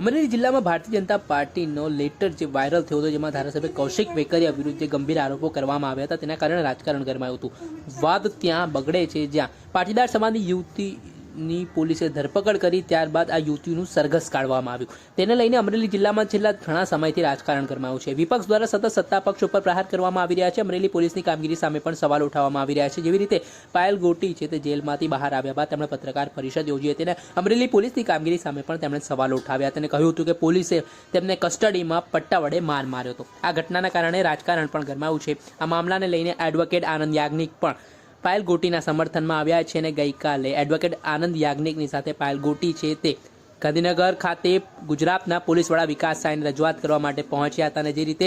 અમરેલી જિલ્લામાં ભારતીય જનતા પાર્ટીનો લેટર જે વાયરલ થયો હતો, જેમાં ધારાસભ્ય કૌશિક વેકરિયા વિરુદ્ધ જે ગંભીર આરોપો કરવામાં આવ્યા હતા, તેના કારણે રાજકારણ ગરમાયું હતું। વાત ત્યાં બગડે છે જ્યાં પાટીદાર સમાજની યુવતીની પોલીસે ધરપકડ કરી, ત્યારબાદ આ યુવતીનું સરઘસ કાઢવામાં આવ્યું। તેને લઈને અમરેલી જિલ્લામાં છેલ્લા ઘણા સમયથી રાજકારણ ગરમાયું છે। વિપક્ષ દ્વારા સતત સત્તા પક્ષ ઉપર પ્રહાર કરવામાં આવી રહ્યા છે। અમરેલી પોલીસની કામગીરી સામે પણ સવાલ ઉઠાવવામાં આવી રહ્યા છે। જેવી રીતે પાયલ ગોટી છે તે જેલમાંથી બહાર આવ્યા બાદ તેમણે પત્રકાર પરિષદ યોજી હતી અને અમરેલી પોલીસની કામગીરી સામે પણ તેમણે સવાલ ઉઠાવ્યા હતા અને કહ્યું હતું કે પોલીસે તેમને કસ્ટડીમાં પટ્ટા વડે માર માર્યો હતો। આ ઘટનાના કારણે રાજકારણ પણ ગરમાયું છે। આ મામલાને લઈને એડવોકેટ આનંદ યાજ્ઞિક પણ પાયલ ગોટીના સમર્થનમાં આવ્યા છે અને ગઈકાલે એડવોકેટ આનંદ યાજ્ઞિકની સાથે પાયલ ગોટી છે તે ગાંધીનગર ખાતે ગુજરાતના પોલીસ વડા વિકાસ સાયને રજૂઆત કરવા માટે પહોંચ્યા હતા અને જે રીતે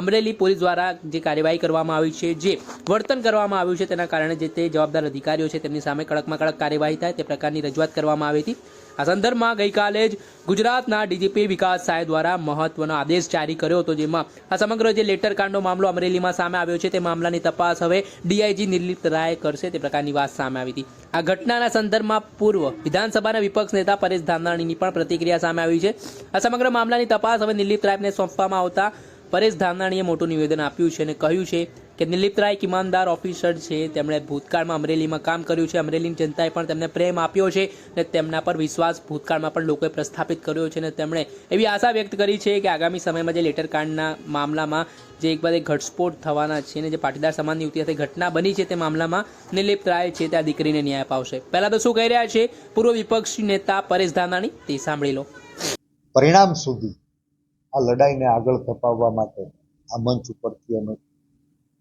અમરેલી પોલીસ દ્વારા જે કાર્યવાહી કરવામાં આવી છે, જે વર્તન કરવામાં આવ્યું છે, તેના કારણે જે તે જવાબદાર અધિકારીઓ છે તેમની સામે કડકમાં કડક કાર્યવાહી થાય તે પ્રકારની રજૂઆત કરવામાં આવી હતી। આ સંદર્ભમાં ગઈકાલે જ ગુજરાતના ડીજીપી વિકાસ સાય દ્વારા મહત્વનો આદેશ જારી કર્યો હતો, જેમાં આ સમગ્ર જે લેટર કાંડનો મામલો અમરેલીમાં સામે આવ્યો છે તે મામલાની તપાસ હવે ડીઆઈજી નિર્લિપ્ત રાય કરશે તે પ્રકારની વાત સામે આવી હતી। આ ઘટનાના સંદર્ભમાં પૂર્વ વિધાનસભાના વિપક્ષ નેતા પરેશ ધાનાણીની પણ પ્રતિક્રિયા સામે આવી છે। આ સમગ્ર મામલાની તપાસ હવે નિર્લિપ્ત રાયને સોંપવામાં આવતા પરેશ ધાનાણીએ મોટું નિવેદન આપ્યું છે અને કહ્યું છે કે નિર્લિપ્ત રાય એક ઈમાનદાર ઓફિસર છે। તેમણે ભૂતકાળમાં અમરેલીમાં કામ કર્યું છે। અમરેલીની જનતાએ પણ તેમને પ્રેમ આપ્યો છે અને તેમના પર વિશ્વાસ ભૂતકાળમાં પણ લોકોએ પ્રસ્થાપિત કર્યો છે અને તેમણે એવી આશા વ્યક્ત કરી છે કે આગામી સમયમાં જે લેટર કાંડના મામલામાં જે એક બાદ એક ઘટસ્ફોટ થવાના છે અને જે પાટીદાર સમાજની યુવતી સાથે ઘટના બની છે તે મામલામાં નિર્લિપ્ત રાય છે તે આ દીકરીને ન્યાય અપાવશે। પહેલા તો શું કહી રહ્યા છે પૂર્વ વિપક્ષી નેતા પરેશ ધાનાણી તે સાંભળી લો। પરિણામ સુધી આ લડાઈને આગળ ધપાવવા માટે આ મંચ ઉપરથી અમે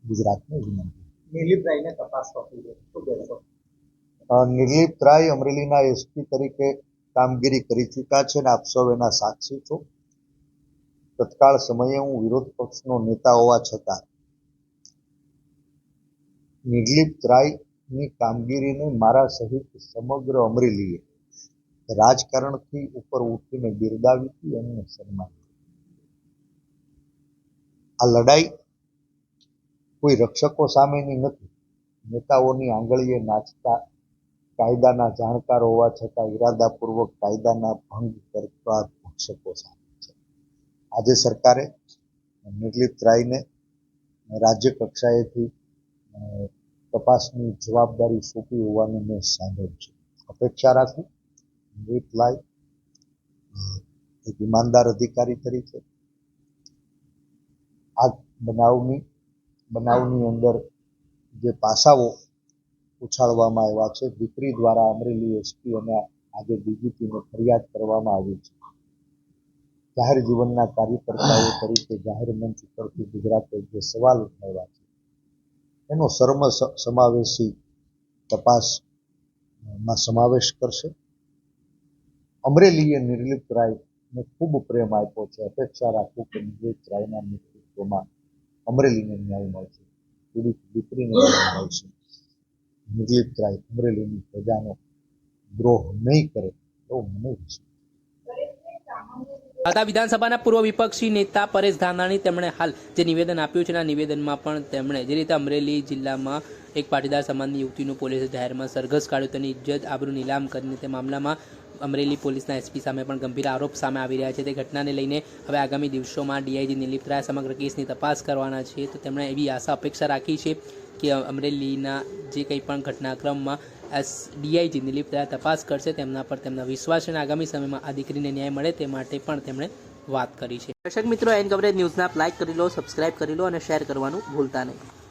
ગુજરાતને વિનંતી। નિર્લિપ્ત રાયને તપાસ સોંપી છે, શું કહેશો? નિર્લિપ્ત રાય અમરેલીના એસપી તરીકે કામગીરી કરી ચૂક્યા છે અને આપ સૌ એના સાક્ષી છો। તત્કાળ સમયે હું વિરોધ પક્ષનો નેતા હોવા છતાં નિર્લિપ્ત રાયની કામગીરીને મારા સહિત સમગ્ર અમરેલીએ રાજકારણથી ઉપર ઉઠીને બિરદાવી હતી અને સન્માન। આ લડાઈ કોઈ રક્ષકો સામેની નથી, નેતાઓની આંગળીએ નાચતા કાયદાના જાણકાર હોવા છતાં ઈરાદાપૂર્વક કાયદાના ભંગ કરતા ભક્ષકો સામે છે। આજે સરકારે નિર્લિપ્ત રાયને રાજ્ય કક્ષાએથી તપાસની જવાબદારી સોંપી હોવાનું મેં સાંભળ્યું છે। અપેક્ષા રાખું નિર્લિપ્ત રાય એક ઈમાનદાર અધિકારી તરીકે આ બનાવની અંદર જે પાસાઓ ઉછાળવામાં આવ્યા છે, દીકરી દ્વારા અમરેલી એસપી અને આજે ડીજીપીને ફરિયાદ કરવામાં આવી છે। જાહેર જીવનના કાર્યકર્તાઓ તરીકે જાહેર મંચ ઉપરથી ગુજરાતે જે સવાલ ઉઠાવ્યા છે એનો સમાવેશી તપાસમાં સમાવેશ કરશે। અમરેલીએ નિર્લિપ્ત રાયને ખૂબ પ્રેમ આપ્યો છે। અપેક્ષા રાખું કે નિર્લિપ્ત રાયના નેતૃત્વમાં અમરેલીને ન્યાય મળશે, પીડિત દીકરીને ન્યાય મળશે। નિર્લિપ્ત રાય અમરેલીની પ્રજાનો દ્રોહ નહીં કરે એવો મને વિશ્વાસ। હતા વિધાનસભાના પૂર્વ વિપક્ષી નેતા પરેશ ધાનાણી। તેમણે હાલ જે નિવેદન આપ્યું છે, આ નિવેદનમાં પણ તેમણે જે રીતે અમરેલી જિલ્લામાં એક પાટીદાર સમાજની યુવતીનું પોલીસે જાહેરમાં સરઘસ કાઢ્યું, તેની ઇજ્જત આબરૂ નીલામ કરીને તે મામલામાં અમરેલી પોલીસના એસપી સામે પણ ગંભીર આરોપ સામે આવી રહ્યા છે। તે ઘટનાને લઈને હવે આગામી દિવસોમાં ડીઆઈજી નિર્લિપ્ત રાય સમગ્ર કેસની તપાસ કરવાના છે, તો તેમણે એવી આશા અપેક્ષા રાખી છે કે અમરેલીના જે કંઈ પણ ઘટનાક્રમમાં ડીઆઈજી નિર્લિપ્ત રાય તપાસ કરશે, તેમના પર તેમના વિશ્વાસ અને આગામી સમયમાં આ દીકરીને ન્યાય મળે તે માટે પણ તેમણે વાત કરી છે। દર્શક મિત્રો, એન કવરેજ ન્યૂઝના લાઇક કરી લો, સબસ્ક્રાઇબ કરી લો અને શેર કરવાનું ભૂલતા નહીં।